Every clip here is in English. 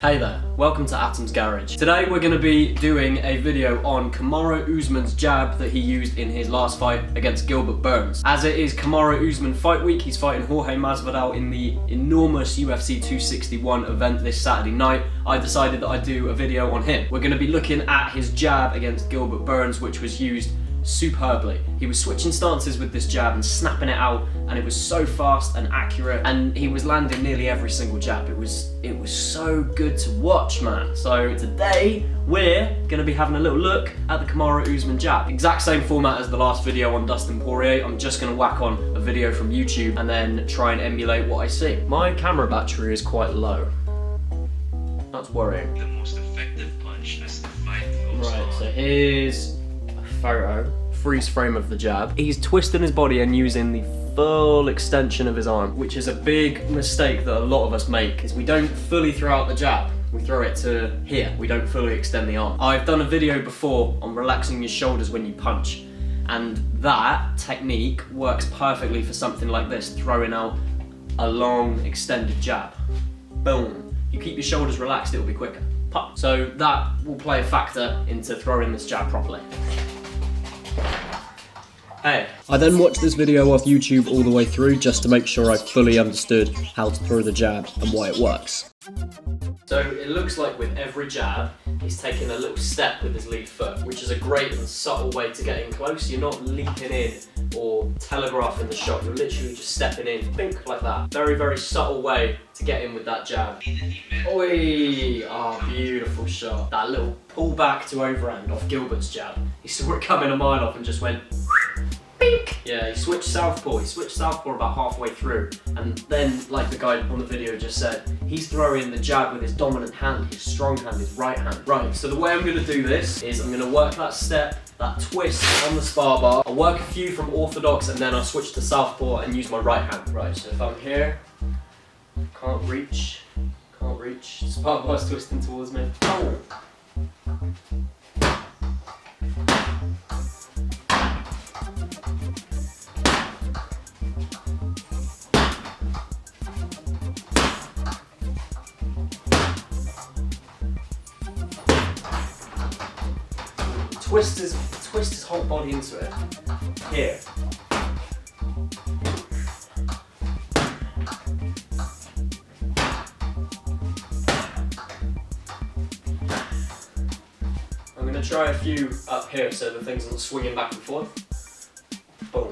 Hey there, welcome to Atom's Garage. Today we're going to be doing a video on Kamaru Usman's jab that he used in his last fight against Gilbert Burns. As it is Kamaru Usman fight week, he's fighting Jorge Masvidal in the enormous UFC 261 event this Saturday night. I decided that I'd do a video on him. We're going to be looking at his jab against Gilbert Burns, which was used superbly. He was switching stances with this jab and snapping it out, and it was so fast and accurate, and he was landing nearly every single jab. It was so good to watch, man. So today we're gonna be having a little look at the Kamaru Usman jab. Exact same format as the last video on Dustin Poirier. I'm just gonna whack on a video from YouTube and then try and emulate what I see. My camera battery is quite low. That's worrying. The most effective punch as the fight goes on. Right, so here's a photo, freeze frame of the jab. He's twisting his body and using the full extension of his arm, which is a big mistake that a lot of us make, is we don't fully throw out the jab. We throw it to here. We don't fully extend the arm. I've done a video before on relaxing your shoulders when you punch, and that technique works perfectly for something like this, throwing out a long extended jab. Boom. You keep your shoulders relaxed, it'll be quicker. Pop. So that will play a factor into throwing this jab properly. Hey. I then watched this video off YouTube all the way through just to make sure I fully understood how to throw the jab and why it works. So it looks like with every jab, he's taking a little step with his lead foot, which is a great and subtle way to get in close. You're not leaping in or telegraphing the shot, you're literally just stepping in, think like that. Very, very subtle way to get in with that jab. Oi! Oh, beautiful shot. That little pull back to overhand off Gilbert's jab. He saw it coming a mile off and just went bink. Yeah, he switched southpaw. He switched southpaw about halfway through, and then, like the guy on the video just said, he's throwing the jab with his dominant hand, his strong hand, his right hand. Right, so the way I'm gonna do this is I'm gonna work that step, that twist on the spar bar. I'll work a few from orthodox, and then I'll switch to southpaw and use my right hand. Right, so if I'm here, can't reach, spar bar's twisting towards me. Oh. Twist his whole body into it. Here. I'm going to try a few up here so the thing's not swinging back and forth. Boom.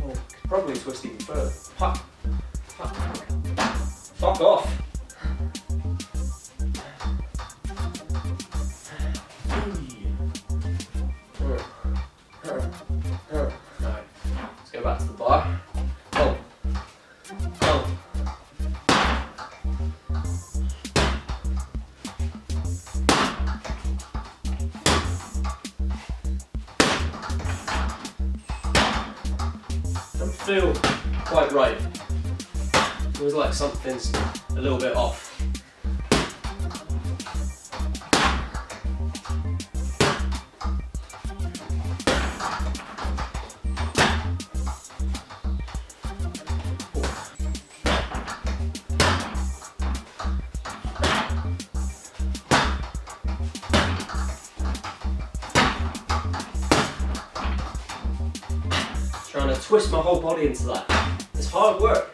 Oh, could probably twist even further. Pop. Pop. Fuck off. Back to the bar. Oh. Oh. Don't feel quite right. Feels like something's a little bit off. Trying to twist my whole body into that. It's hard work.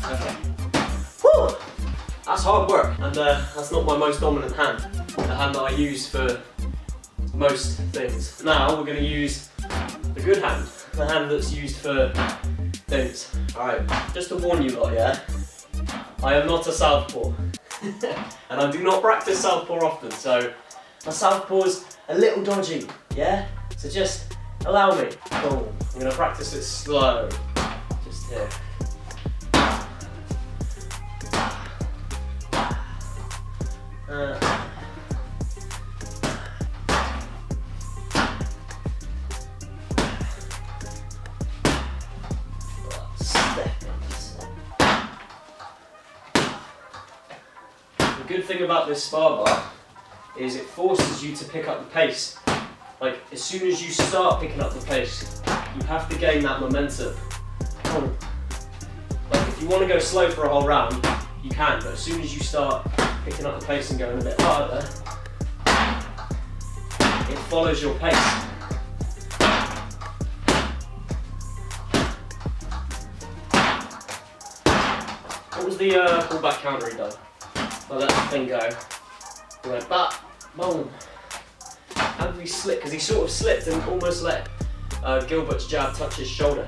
Okay. Woo! That's hard work, and that's not my most dominant hand, the hand that I use for most things. Now we're going to use the good hand, the hand that's used for things. Alright, just to warn you lot, yeah, I am not a southpaw, and I do not practice southpaw often, so my southpaw's a little dodgy, yeah? So just allow me. Boom. I'm going to practice it slow, just here. good thing about this spar bar is it forces you to pick up the pace. Like, as soon as you start picking up the pace, you have to gain that momentum. Like, if you want to go slow for a whole round, you can, but as soon as you start picking up the pace and going a bit harder, it follows your pace. What was the pullback counter he done? I let the thing go. He went back, boom. How did he slip? Because he sort of slipped and almost let Gilbert's jab touch his shoulder.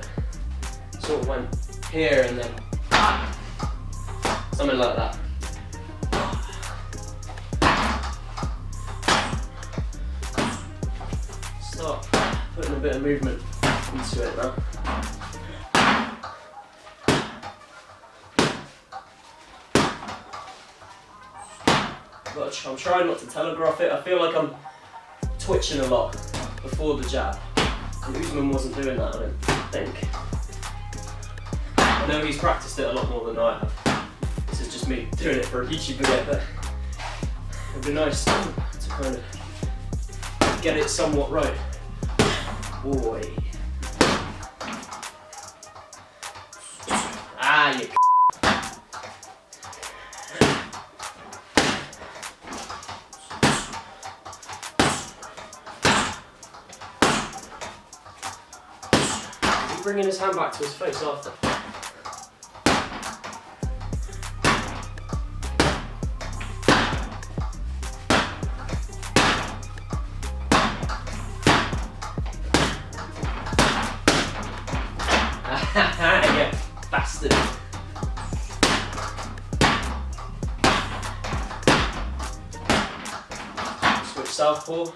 Sort of went here and then something like that. Start putting a bit of movement into it now. I'm trying not to telegraph it. I feel like I'm twitching a lot before the jab. And Usman wasn't doing that, I don't think. I know he's practiced it a lot more than I have. This is just me doing it for a YouTube video, but it'd be nice to kind of get it somewhat right. Boy. Ah, you bringing his hand back to his face after. Yeah, bastard. Switch southpaw.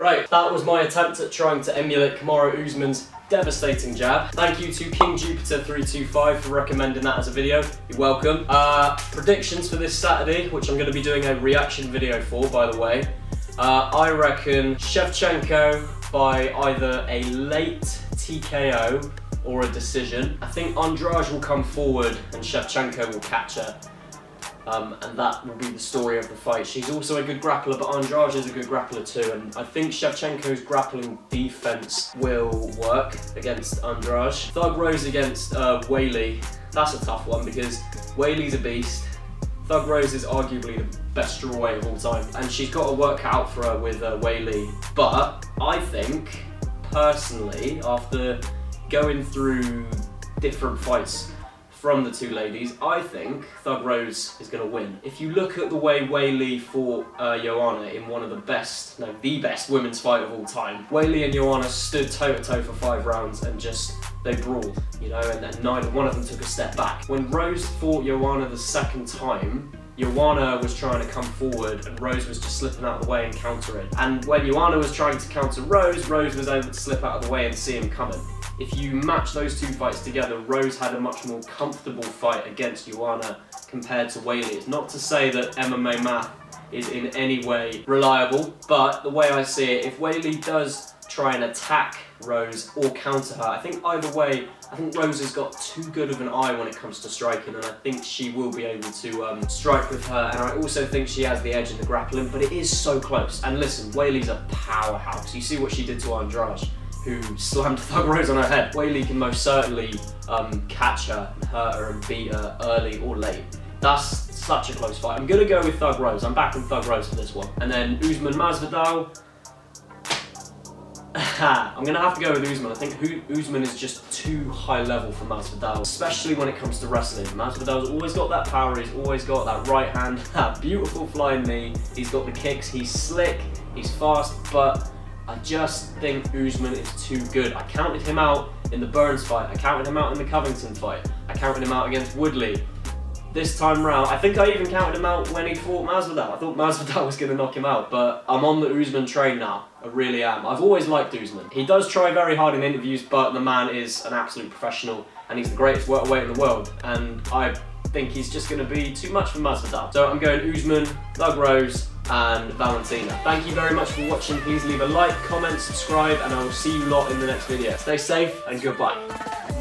Right, that was my attempt at trying to emulate Kamaru Usman's devastating jab. Thank you to King Jupiter 325 for recommending that as a video. You're welcome. Predictions for this Saturday, which I'm going to be doing a reaction video for, by the way. I reckon Shevchenko by either a late TKO or a decision. I think Andrade will come forward and Shevchenko will catch her. And that will be the story of the fight. She's also a good grappler, but Andrade is a good grappler too, and I think Shevchenko's grappling defense will work against Andrade. Thug Rose against Weili, that's a tough one because Weili's a beast. Thug Rose is arguably the best strawweight of all time, and she's got a work cut out for her with Weili. But I think, personally, after going through different fights from the two ladies, I think Thug Rose is going to win. If you look at the way Weili fought Joanna in one of the best women's fight of all time, Weili and Joanna stood toe to toe for 5 rounds and just, they brawled, you know, and neither one of them took a step back. When Rose fought Joanna the second time, Joanna was trying to come forward and Rose was just slipping out of the way and countering. And when Joanna was trying to counter Rose, Rose was able to slip out of the way and see him coming. If you match those two fights together, Rose had a much more comfortable fight against Joanna compared to Weili. It's not to say that MMA math is in any way reliable, but the way I see it, if Weili does try and attack Rose or counter her, I think either way, I think Rose has got too good of an eye when it comes to striking, and I think she will be able to strike with her, and I also think she has the edge in the grappling, but it is so close. And listen, Weili's a powerhouse. You see what she did to Andrade, who slammed Thug Rose on her head. Weili can most certainly catch her and hurt her and beat her early or late. That's such a close fight. I'm gonna go with Thug Rose. I'm backing Thug Rose for this one. And then Usman MASVIDAL. I'm gonna have to go with Usman. I think Usman is just too high level for Masvidal, especially when it comes to wrestling. Masvidal's always got that power, he's always got that right hand, that beautiful flying knee, he's got the kicks, he's slick, he's fast, but I just think Usman is too good. I counted him out in the Burns fight, I counted him out in the Covington fight, I counted him out against Woodley. this time round. I think I even counted him out when he fought Masvidal. I thought Masvidal was going to knock him out, but I'm on the Usman train now. I really am. I've always liked Usman. He does try very hard in interviews, but the man is an absolute professional, and he's the greatest welterweight in the world, and I think he's just going to be too much for Masvidal. So I'm going Usman, Thug Rose, and Valentina. Thank you very much for watching. Please leave a like, comment, subscribe, and I will see you lot in the next video. Stay safe and goodbye.